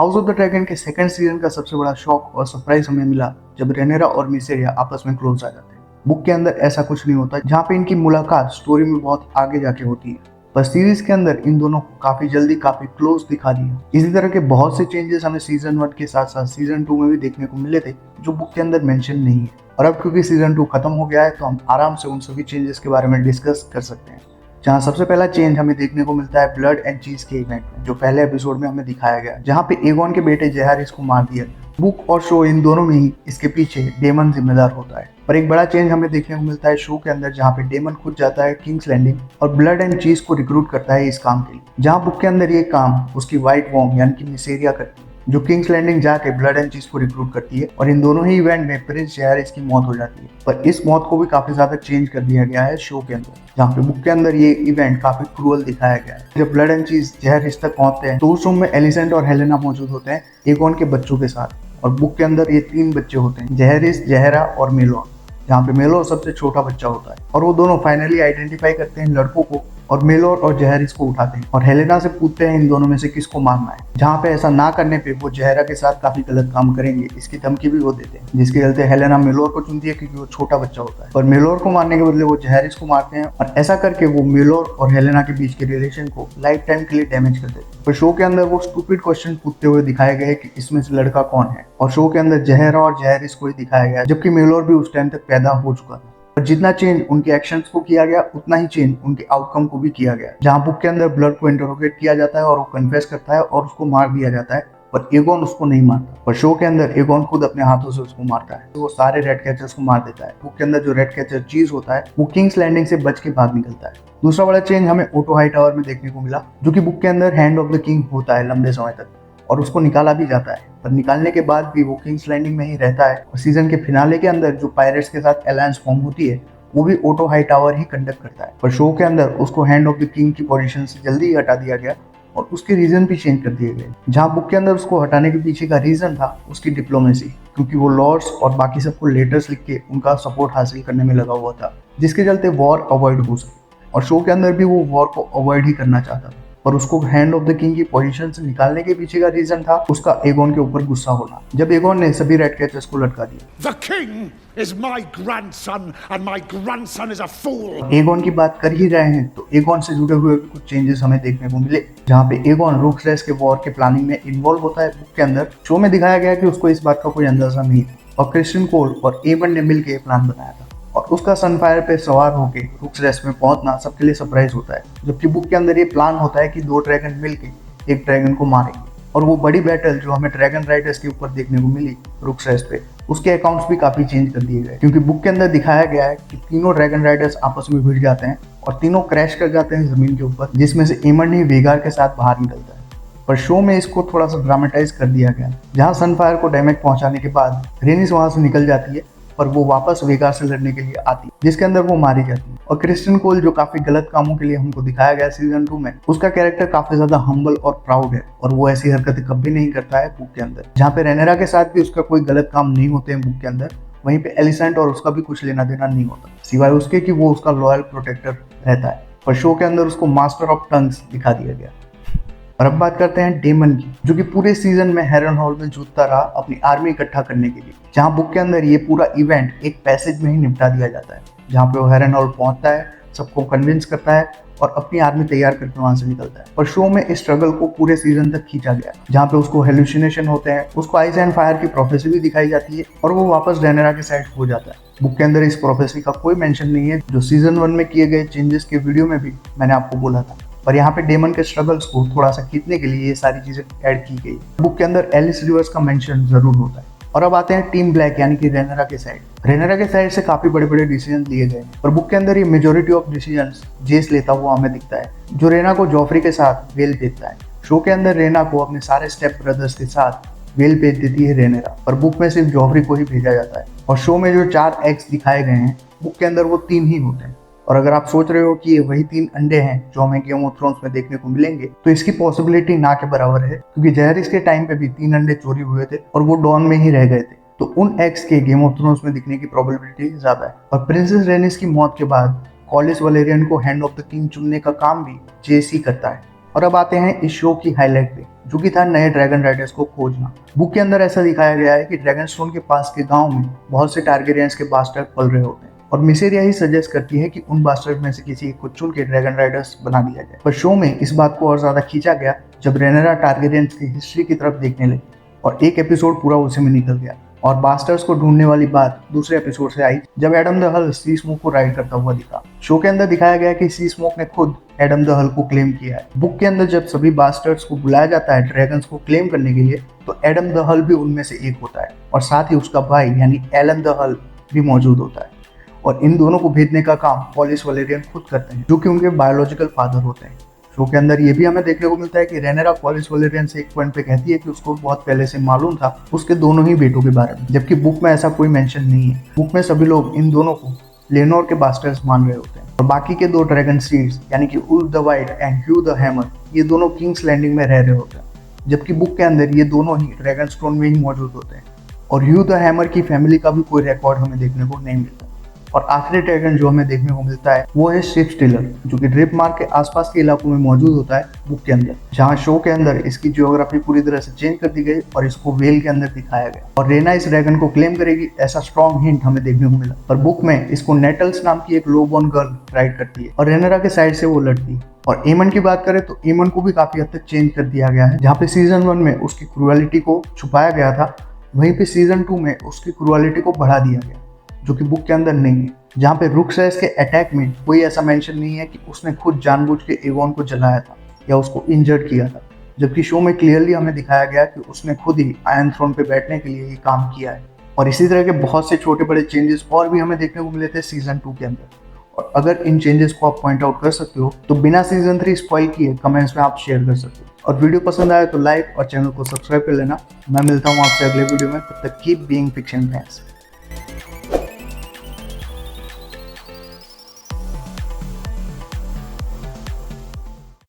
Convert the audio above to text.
House of the dragon के second season का सबसे बड़ा शॉक और सरप्राइज हमें मिला जब रेनेरा और मिसेरिया आपस में क्लोज आ जाते हैं। बुक के अंदर ऐसा कुछ नहीं होता जहाँ पे इनकी मुलाकात स्टोरी में बहुत आगे जाके होती है, पर सीरीज के अंदर इन दोनों को काफी जल्दी काफी क्लोज दिखा दिया। इसी तरह के बहुत से चेंजेस हमें सीजन 1 के साथ साथ सीजन 2 में भी देखने को मिले थे जो बुक के अंदर मेंशन नहीं है। और अब क्योंकि सीजन 2 खत्म हो गया है तो हम आराम से उन सभी चेंजेस के बारे में डिस्कस कर सकते हैं। जहाँ सबसे पहला चेंज हमें देखने को मिलता है ब्लड एंड चीज के इवेंट में, जो पहले एपिसोड में हमें दिखाया गया, जहाँ पे एगोन के बेटे जेहारिस को मार दिया गया। बुक और शो इन दोनों में ही इसके पीछे डेमन जिम्मेदार होता है। पर एक बड़ा चेंज हमें देखने को मिलता है शो के अंदर, जहाँ पे डेमन खुद जाता है किंग्स लैंडिंग और ब्लड एंड चीज को रिक्रूट करता है इस काम के लिए। जहाँ बुक के अंदर ये काम उसकी व्हाइट वॉर्म यानी कि मिसेरिया करती है, जो किंग्स लैंडिंग जाके ब्लड एंड चीज को रिक्रूट करती है। और इन दोनों ही इवेंट में प्रिंस जेहारिस की मौत हो जाती है। पर इस मौत को भी काफी ज्यादा चेंज कर दिया गया है शो के अंदर, जहाँ पे बुक के अंदर ये इवेंट काफी क्रूअल दिखाया गया है। जब ब्लड एंड चीज जेहारिस तक पहुंचते हैं तो उस रूम में एलिसेंट और हेलेना मौजूद होते हैं एगोन के बच्चों के साथ। और बुक के अंदर ये 3 बच्चे होते हैं, जेहारिस, जहरा और मेलोर, जहाँ पे मेलोर सबसे छोटा बच्चा होता है। और वो दोनों फाइनली आइडेंटिफाई करते हैं लड़कों को और मेलोर और जेहारिस को उठाते हैं और हेलेना से पूछते हैं इन दोनों में से किसको मारना है। जहाँ पे ऐसा ना करने पे वो जहरा के साथ काफी गलत काम करेंगे इसकी धमकी भी वो देते हैं, जिसके चलते हेलेना मेलोर को चुनती है क्योंकि वो छोटा बच्चा होता है। और मेलोर को मारने के बदले वो जेहारिस को मारते हैं और ऐसा करके वो मेलोर और हेलेना के बीच के रिलेशन को लाइफ टाइम के लिए डैमेज कर देते हैं। पर शो के अंदर वो स्टूपिड क्वेश्चन पूछते हुए दिखाया गया है कि इसमें से लड़का कौन है, और शो के अंदर जहरा और जेहारिस को ही दिखाया गया, जबकि मेलोर भी उस टाइम तक पैदा हो चुका था। और जितना चेंज उनके एक्शंस को किया गया उतना ही चेंज उनके आउटकम को भी किया गया। जहां बुक के अंदर ब्लड को इंटरोगेट किया जाता है और वो कन्फेस करता है और उसको मार दिया जाता है, पर एगोन उसको नहीं मारता। पर शो के अंदर एगोन खुद अपने हाथों से उसको मारता है, तो वो सारे रेड कैचर्स को मार देता है। बुक के अंदर जो रेड कैचर चीज होता है वो किंग्स लैंडिंग से बच के भाग निकलता है। दूसरा बड़ा चेंज हमें ओटो हाई टावर में देखने को मिला, जो कि बुक के अंदर हैंड ऑफ द किंग होता है लंबे समय तक, और उसको निकाला भी जाता है। पर निकालने के बाद भी वो किंग्स लैंडिंग में ही रहता है। और सीजन के फिनाले के अंदर जो पायरेट्स के साथ अलायंस फॉर्म होती है वो भी ओटो हाई टावर ही कंडक्ट करता है। पर शो के अंदर उसको हैंड ऑफ द किंग की पोजीशन से जल्दी ही हटा दिया गया और उसके रीजन भी चेंज कर दिए गए। जहां बुक के अंदर उसको हटाने के पीछे का रीजन था उसकी डिप्लोमेसी, क्योंकि वो लॉर्ड्स और बाकी सबको लेटर्स लिख के उनका सपोर्ट हासिल करने में लगा हुआ था, जिसके चलते वॉर अवॉइड हो सके। और शो के अंदर भी वो वॉर को अवॉइड ही करना चाहता था। पर उसको हैंड ऑफ द किंग की पोजीशन से निकालने के पीछे का रीजन था उसका एगोन के ऊपर गुस्सा होना, जब एगोन ने सभी रेड कैचर्स को लटका दिया। The king is my grandson and my grandson is a fool. Aegon की बात कर ही रहे हैं तो एगोन से जुड़े हुए कुछ चेंजेस हमें देखने को मिले, जहाँ पे एगोन रूक्सरेस के वॉर के प्लानिंग में इन्वॉल्व होता है। बुक के अंदर शो में दिखाया गया कि उसको इस बात का कोई अंदाजा नहीं था और क्रिस्टियन कोल और एमन ने मिलकर प्लान बनाया था। और उसका सनफायर पे सवार होके रूक्सरेस में पहुंचना सबके लिए सरप्राइज होता है, जबकि बुक के अंदर ये प्लान होता है कि 2 ड्रैगन मिलके एक ड्रैगन को मारेंगे। और वो बड़ी बैटल जो हमें ड्रैगन राइडर्स के ऊपर देखने को मिली रूक्सरेस पे, उसके अकाउंट्स भी काफी चेंज कर दिए गए, क्योंकि बुक के अंदर दिखाया गया है कि तीनों ड्रैगन राइडर्स आपस में भिड़ जाते हैं और तीनों क्रैश कर जाते हैं जमीन के ऊपर, जिसमें से एमन ही वेगार के साथ बाहर निकलता है। पर शो में इसको थोड़ा सा ड्रामेटाइज कर दिया गया, जहां सनफायर को डैमेज पहुंचाने के बाद रेनिस वहां से निकल जाती है, पर वो वापस वेगार से लड़ने के लिए आती है, जिसके अंदर वो मारी जाती है। और क्रिस्टियन कोल जो काफी गलत कामों के लिए हमको दिखाया गया सीजन 2 में, उसका कैरेक्टर काफी ज्यादा हम्बल और प्राउड है और वो ऐसी हरकतें कभी नहीं करता है बुक के अंदर। जहाँ पे रेनेरा के साथ भी उसका कोई गलत काम नहीं होते हैं बुक के अंदर, वहीं पे एलिसेंट और उसका भी कुछ लेना देना नहीं होता, सिवाय उसके कि वो उसका लॉयल प्रोटेक्टर रहता है। पर शो के अंदर उसको मास्टर ऑफ टंग्स दिखा दिया गया। और अब बात करते हैं डेमन की, जो कि पूरे सीजन में हैरनहॉल में जूझता रहा अपनी आर्मी इकट्ठा करने के लिए। जहां बुक के अंदर ये पूरा इवेंट एक पैसेज में ही निपटा दिया जाता है, जहां पे वो हैरनहॉल पहुंचता है, सबको कन्विंस करता है और अपनी आर्मी तैयार करके वहां से निकलता है। और शो में इस स्ट्रगल को पूरे सीजन तक खींचा गया, जहाँ पे उसको हेलुसिनेशन होते हैं, उसको आइस एंड फायर की प्रोफेसी भी दिखाई जाती है और वो वापस रेनेरा के साइड हो जाता है। बुक के अंदर इस प्रोफेसी का कोई मेंशन नहीं है, जो सीजन 1 में किए गए चेंजेस के वीडियो में भी मैंने आपको बोला था। पर यहाँ पे डेमन के स्ट्रगल्स को थोड़ा सा खींचने के लिए ये सारी चीजें ऐड की गई। बुक के अंदर एलिस रिवर्स का मेंशन जरूर होता है। और अब आते हैं टीम ब्लैक यानी कि रेनेरा के साइड। रेनेरा के साइड से काफी बड़े बड़े डिसीजन लिए गए, पर बुक के अंदर ये मेजोरिटी ऑफ डिसीजंस जेस लेता हुआ हमें दिखता है, जो रेना को जॉफरी के साथ वेल भेजता है। शो के अंदर रेना को अपने सारे स्टेप ब्रदर्स के साथ वेल भेज देती है रेनेरा, पर बुक में सिर्फ जॉफरी को ही भेजा जाता है। और शो में जो 4 एग्स दिखाए गए हैं, बुक के अंदर वो 3 ही होते हैं। और अगर आप सोच रहे हो कि ये वही 3 अंडे हैं जो हमें गेम ऑफ थ्रोन्स में देखने को मिलेंगे, तो इसकी पॉसिबिलिटी ना के बराबर है, क्योंकि जेहारिस के टाइम पे भी 3 अंडे चोरी हुए थे और वो डॉन में ही रह गए थे। तो उन एग्स के गेम ऑफ थ्रोन्स में दिखने की प्रोबेबिलिटी ज्यादा है। और प्रिंसेस रेनिस की मौत के बाद कॉलिस वलेरियन को हैंड ऑफ द किंग चुनने का काम भी जेस ही करता है। और अब आते हैं इस शो की हाईलाइट पे, जो कि था नए ड्रैगन राइडर्स को खोजना। बुक के अंदर ऐसा दिखाया गया है कि ड्रैगन स्टोन के पास के गांव में बहुत से टारगेरियंस के बास्टर्ड पल रहे होते हैं और मिसेरिया ही सजेस्ट करती है कि उन बास्टर्ड में से किसी एक को चुन के ड्रैगन राइडर्स बना दिया जाए। पर शो में इस बात को और ज्यादा खींचा गया जब रेनेरा टारगेरियंस की हिस्ट्री की तरफ देखने लगी और एक एपिसोड पूरा उसी में निकल गया। और बास्टर्स को ढूंढने वाली बात दूसरे एपिसोड से आई जब एडम द हल सी स्मोक को राइड करता हुआ दिखा। शो के अंदर दिखाया गया कि सी स्मोक ने खुद एडम द हल को क्लेम किया है। बुक के अंदर जब सभी बास्टर्स को बुलाया जाता है ड्रैगन्स को क्लेम करने के लिए, तो एडम द हल भी उनमें से एक होता है और साथ ही उसका भाई यानी एलन द हल भी मौजूद होता है। और इन दोनों को भेजने का काम पॉलिस वलेरियन खुद करते हैं, जो कि उनके बायोलॉजिकल फादर होते हैं। शो के अंदर ये भी हमें देखने को मिलता है कि रेनेरा पॉलिस वलेरियन से एक पॉइंट पे कहती है कि उसको बहुत पहले से मालूम था उसके दोनों ही बेटों के बारे में, जबकि बुक में ऐसा कोई मेंशन नहीं है। बुक में सभी लोग इन दोनों को लेनोर के बास्टर्स मान रहे होते हैं और बाकी के दो ड्रैगन सीड्स यानी कि Ulf the White and Hugh the Hammer, ये दोनों किंग्स लैंडिंग में रह रहे होते हैं, जबकि बुक के अंदर ये दोनों ही ड्रैगन स्टोन में ही मौजूद होते हैं। और ह्यू द हैमर की फैमिली का भी कोई रिकॉर्ड हमें देखने को नहीं मिलता। और आखिरी ड्रैगन जो हमें देखने को मिलता है वो है शिप स्टीलर, जो कि ड्रिप मार्क के आसपास के इलाकों में मौजूद होता है बुक के अंदर, जहां शो के अंदर इसकी जियोग्राफी पूरी तरह से चेंज कर दी गई और इसको वेल के अंदर दिखाया गया। और रेना इस ड्रैगन को क्लेम करेगी ऐसा स्ट्रॉन्ग हिंट हमें देखने को मिला। पर बुक में इसको नेटल्स नाम की एक लो बोर्न गर्ल राइड करती है और रेनेरा के साइड से वो लड़ती है। और एमन की बात करें तो एमन को भी काफी हद तक चेंज कर दिया गया है। जहाँ पे सीजन 1 में उसकी क्रूएलिटी को छुपाया गया था, वहीं पे सीजन 2 में उसकी क्रूएलिटी को बढ़ा दिया गया, जो कि बुक के अंदर नहीं है। जहाँ पे रुक्सेस के अटैक में कोई ऐसा मेंशन नहीं है कि उसने खुद जानबूझ के एगोन को जलाया था या उसको इंजर्ड किया था, जबकि शो में क्लियरली हमें दिखाया गया कि उसने खुद ही आयरन थ्रोन पे बैठने के लिए ही काम किया है। और इसी तरह के बहुत से छोटे बड़े चेंजेस और भी हमें देखने को मिले थे सीजन 2 के अंदर। और अगर इन चेंजेस को आप पॉइंट आउट कर सकते हो तो बिना सीजन 3 स्पॉइल किए कमेंट्स में आप शेयर कर सकते हो। और वीडियो पसंद आए तो लाइक और चैनल को सब्सक्राइब कर लेना। मैं मिलता हूँ आपसे अगले वीडियो में, तब तक कीप बीइंग फिक्शन फैंस।